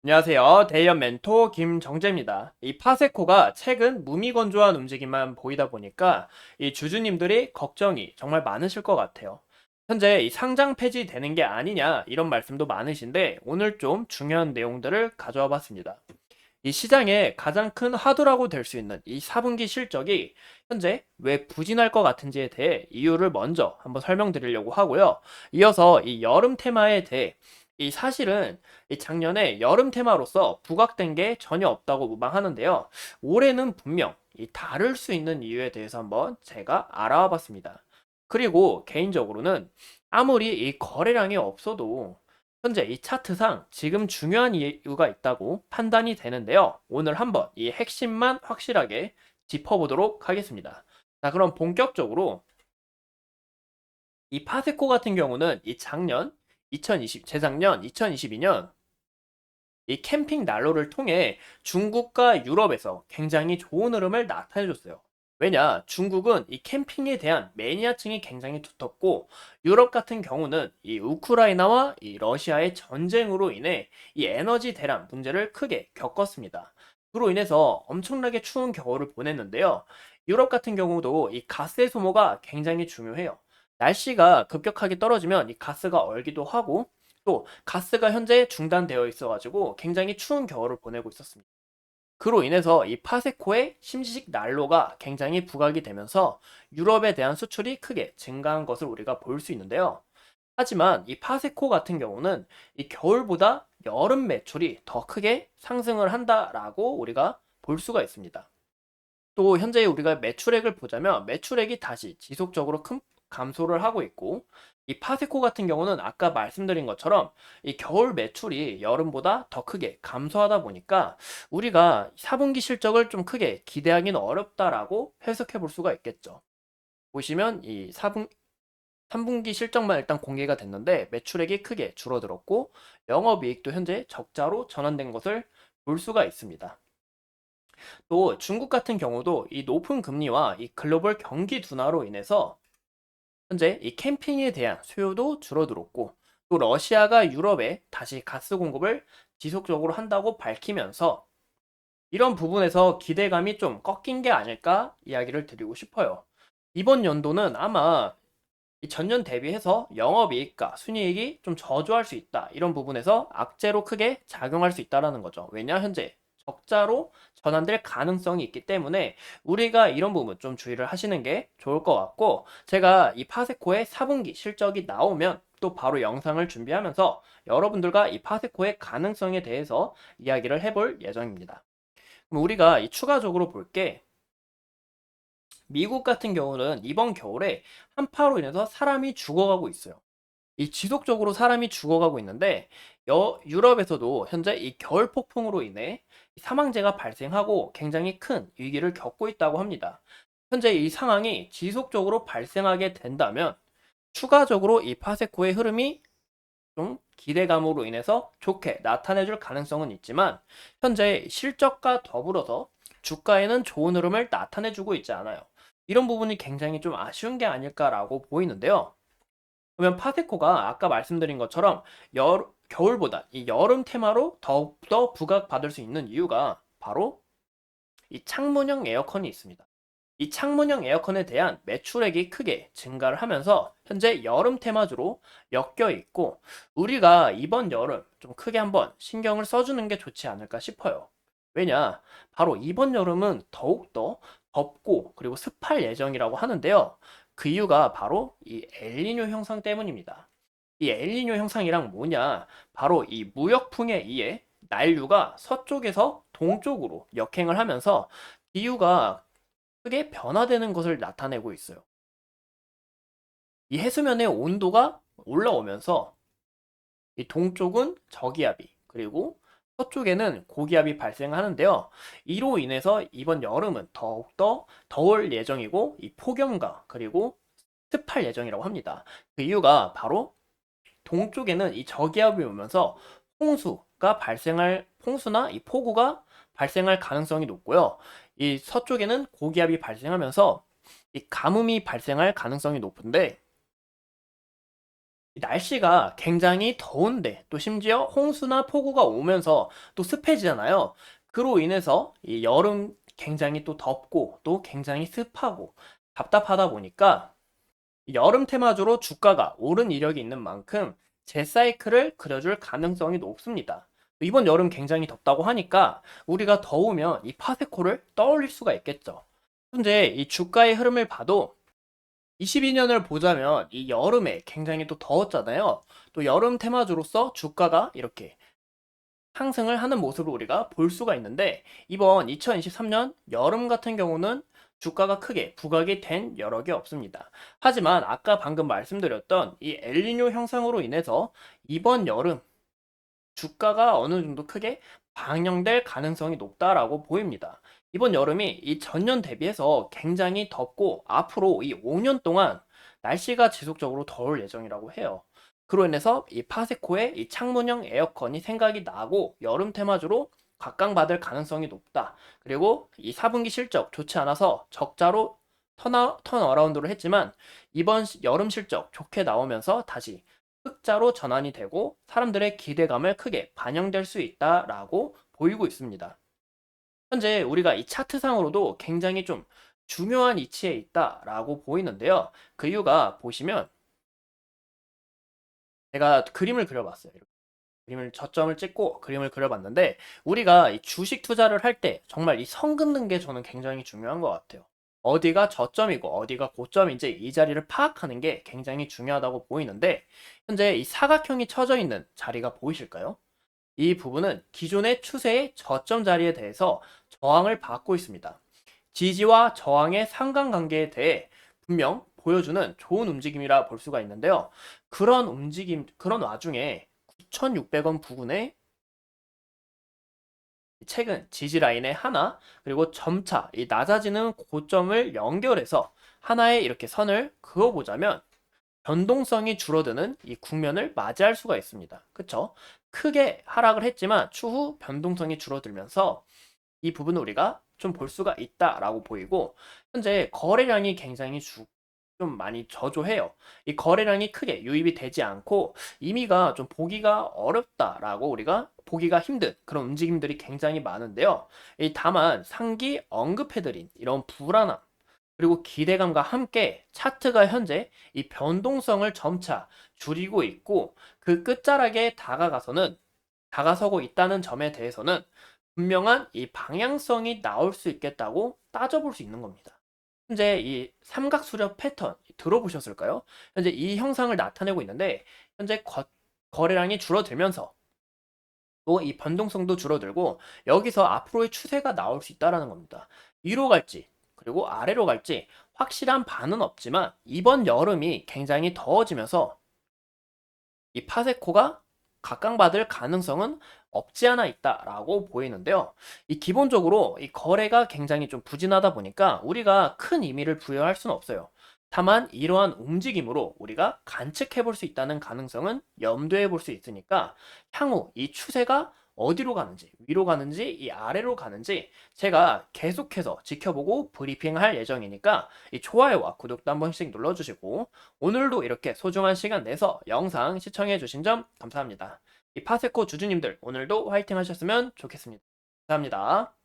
안녕하세요. 대의연 멘토 김정재입니다. 이 파세코가 최근 무미건조한 움직임만 보이다 보니까 이 주주님들이 걱정이 정말 많으실 것 같아요. 현재 이 상장 폐지되는 게 아니냐 이런 말씀도 많으신데 오늘 좀 중요한 내용들을 가져와 봤습니다. 이 시장의 가장 큰 화두라고 될 수 있는 이 4분기 실적이 현재 왜 부진할 것 같은지에 대해 이유를 먼저 한번 설명드리려고 하고요. 이어서 이 여름 테마에 대해 이 사실은 이 작년에 여름 테마로서 부각된 게 전혀 없다고 무방하는데요. 올해는 분명 이 다를 수 있는 이유에 대해서 한번 제가 알아와 봤습니다. 그리고 개인적으로는 아무리 이 거래량이 없어도 현재 이 차트상 지금 중요한 이유가 있다고 판단이 되는데요. 오늘 한번 이 핵심만 확실하게 짚어보도록 하겠습니다. 자, 그럼 본격적으로 이 파세코 같은 경우는 이 작년 재작년 2022년 이 캠핑 난로를 통해 중국과 유럽에서 굉장히 좋은 흐름을 나타내줬어요. 왜냐, 중국은 이 캠핑에 대한 매니아층이 굉장히 두텁고, 유럽 같은 경우는 이 우크라이나와 이 러시아의 전쟁으로 인해 이 에너지 대란 문제를 크게 겪었습니다. 그로 인해서 엄청나게 추운 겨울을 보냈는데요. 유럽 같은 경우도 이 가스의 소모가 굉장히 중요해요. 날씨가 급격하게 떨어지면 이 가스가 얼기도 하고, 또 가스가 현재 중단되어 있어가지고 굉장히 추운 겨울을 보내고 있었습니다. 그로 인해서 이 파세코의 심지식 난로가 굉장히 부각이 되면서 유럽에 대한 수출이 크게 증가한 것을 우리가 볼 수 있는데요. 하지만 이 파세코 같은 경우는 이 겨울보다 여름 매출이 더 크게 상승을 한다라고 우리가 볼 수가 있습니다. 또 현재 우리가 매출액을 보자면 매출액이 다시 지속적으로 큰 감소를 하고 있고, 이 파세코 같은 경우는 아까 말씀드린 것처럼 이 겨울 매출이 여름보다 더 크게 감소하다 보니까 우리가 4분기 실적을 좀 크게 기대하기는 어렵다라고 해석해 볼 수가 있겠죠. 보시면 이 3분기 실적만 일단 공개가 됐는데 매출액이 크게 줄어들었고 영업이익도 현재 적자로 전환된 것을 볼 수가 있습니다. 또 중국 같은 경우도 이 높은 금리와 이 글로벌 경기 둔화로 인해서 현재 이 캠핑에 대한 수요도 줄어들었고, 또 러시아가 유럽에 다시 가스 공급을 지속적으로 한다고 밝히면서 이런 부분에서 기대감이 좀 꺾인 게 아닐까 이야기를 드리고 싶어요. 이번 연도는 아마 이 전년 대비해서 영업이익과 순이익이 좀 저조할 수 있다. 이런 부분에서 악재로 크게 작용할 수 있다라는 거죠. 왜냐, 현재 적자로 전환될 가능성이 있기 때문에 우리가 이런 부분 좀 주의를 하시는 게 좋을 것 같고, 제가 이 파세코의 4분기 실적이 나오면 또 바로 영상을 준비하면서 여러분들과 이 파세코의 가능성에 대해서 이야기를 해볼 예정입니다. 그럼 우리가 이 추가적으로 볼게, 미국 같은 경우는 이번 겨울에 한파로 인해서 사람이 죽어가고 있어요. 이 지속적으로 사람이 죽어가고 있는데 유럽에서도 현재 이 겨울 폭풍으로 인해 사망자가 발생하고 굉장히 큰 위기를 겪고 있다고 합니다. 현재 이 상황이 지속적으로 발생하게 된다면 추가적으로 이 파세코의 흐름이 좀 기대감으로 인해서 좋게 나타내줄 가능성은 있지만 현재 실적과 더불어서 주가에는 좋은 흐름을 나타내주고 있지 않아요. 이런 부분이 굉장히 좀 아쉬운 게 아닐까라고 보이는데요. 그러면 파세코가 아까 말씀드린 것처럼 겨울보다 이 여름 테마로 더욱더 부각받을 수 있는 이유가 바로 이 창문형 에어컨이 있습니다. 이 창문형 에어컨에 대한 매출액이 크게 증가를 하면서 현재 여름 테마주로 엮여 있고, 우리가 이번 여름 좀 크게 한번 신경을 써주는 게 좋지 않을까 싶어요. 왜냐, 바로 이번 여름은 더욱더 덥고 그리고 습할 예정이라고 하는데요. 그 이유가 바로 이 엘니뇨 현상 때문입니다. 이 엘니뇨 현상이랑 뭐냐? 바로 이 무역풍에 의해 난류가 서쪽에서 동쪽으로 역행을 하면서 기후가 크게 변화되는 것을 나타내고 있어요. 이 해수면의 온도가 올라오면서 이 동쪽은 저기압이, 그리고 서쪽에는 고기압이 발생하는데요. 이로 인해서 이번 여름은 더욱더 더울 예정이고 이 폭염과 그리고 습할 예정이라고 합니다. 그 이유가 바로 동쪽에는 이 저기압이 오면서 홍수나 이 폭우가 발생할 가능성이 높고요. 이 서쪽에는 고기압이 발생하면서 이 가뭄이 발생할 가능성이 높은데, 이 날씨가 굉장히 더운데 또 심지어 홍수나 폭우가 오면서 또 습해지잖아요. 그로 인해서 이 여름 굉장히 또 덥고 또 굉장히 습하고 답답하다 보니까 여름 테마주로 주가가 오른 이력이 있는 만큼 제 사이클을 그려줄 가능성이 높습니다. 이번 여름 굉장히 덥다고 하니까 우리가 더우면 이 파세코를 떠올릴 수가 있겠죠. 현재 이 주가의 흐름을 봐도 22년을 보자면 이 여름에 굉장히 또 더웠잖아요. 또 여름 테마주로서 주가가 이렇게 상승을 하는 모습을 우리가 볼 수가 있는데 이번 2023년 여름 같은 경우는 주가가 크게 부각이 된 여력이 없습니다. 하지만 아까 방금 말씀드렸던 이 엘니뇨 현상으로 인해서 이번 여름 주가가 어느 정도 크게 반영될 가능성이 높다라고 보입니다. 이번 여름이 이 전년 대비해서 굉장히 덥고 앞으로 이 5년 동안 날씨가 지속적으로 더울 예정이라고 해요. 그로 인해서 이 파세코의 이 창문형 에어컨이 생각이 나고 여름 테마주로 각광받을 가능성이 높다. 그리고 이 4분기 실적 좋지 않아서 적자로 턴어라운드를 했지만 이번 여름 실적 좋게 나오면서 다시 흑자로 전환이 되고 사람들의 기대감을 크게 반영될 수 있다라고 보이고 있습니다. 현재 우리가 이 차트상으로도 굉장히 좀 중요한 위치에 있다라고 보이는데요. 그 이유가 보시면 제가 그림을 그려봤어요. 이렇게 그림을 저점을 찍고 그림을 그려봤는데 우리가 이 주식 투자를 할 때 정말 이 선 긋는 게 저는 굉장히 중요한 것 같아요. 어디가 저점이고 어디가 고점인지 이 자리를 파악하는 게 굉장히 중요하다고 보이는데 현재 이 사각형이 쳐져 있는 자리가 보이실까요? 이 부분은 기존의 추세의 저점 자리에 대해서 저항을 받고 있습니다. 지지와 저항의 상관관계에 대해 분명 보여주는 좋은 움직임이라 볼 수가 있는데요. 그런 움직임, 그런 와중에 9,600원 부근에 최근 지지 라인의 하나, 그리고 점차 이 낮아지는 고점을 연결해서 하나의 이렇게 선을 그어보자면 변동성이 줄어드는 이 국면을 맞이할 수가 있습니다. 그쵸? 크게 하락을 했지만 추후 변동성이 줄어들면서 이 부분을 우리가 좀 볼 수가 있다라고 보이고 현재 거래량이 굉장히 좀 많이 저조해요. 이 거래량이 크게 유입이 되지 않고 이미가 좀 보기가 어렵다라고 우리가 보기가 힘든 그런 움직임들이 굉장히 많은데요. 다만 상기 언급해드린 이런 불안함 그리고 기대감과 함께 차트가 현재 이 변동성을 점차 줄이고 있고 그 끝자락에 다가서고 있다는 점에 대해서는 분명한 이 방향성이 나올 수 있겠다고 따져볼 수 있는 겁니다. 현재 이 삼각수렴 패턴 들어보셨을까요? 현재 이 형상을 나타내고 있는데 현재 거래량이 줄어들면서 또 이 변동성도 줄어들고 여기서 앞으로의 추세가 나올 수 있다라는 겁니다. 위로 갈지 그리고 아래로 갈지 확실한 바는 없지만 이번 여름이 굉장히 더워지면서 이 파세코가 각광받을 가능성은 없지 않아 있다라고 보이는데요. 이 기본적으로 이 거래가 굉장히 좀 부진하다 보니까 우리가 큰 의미를 부여할 수는 없어요. 다만 이러한 움직임으로 우리가 관측해 볼 수 있다는 가능성은 염두에 볼 수 있으니까 향후 이 추세가 어디로 가는지, 위로 가는지, 이 아래로 가는지 제가 계속해서 지켜보고 브리핑할 예정이니까 이 좋아요와 구독도 한 번씩 눌러주시고 오늘도 이렇게 소중한 시간 내서 영상 시청해주신 점 감사합니다. 이 파세코 주주님들 오늘도 화이팅 하셨으면 좋겠습니다. 감사합니다.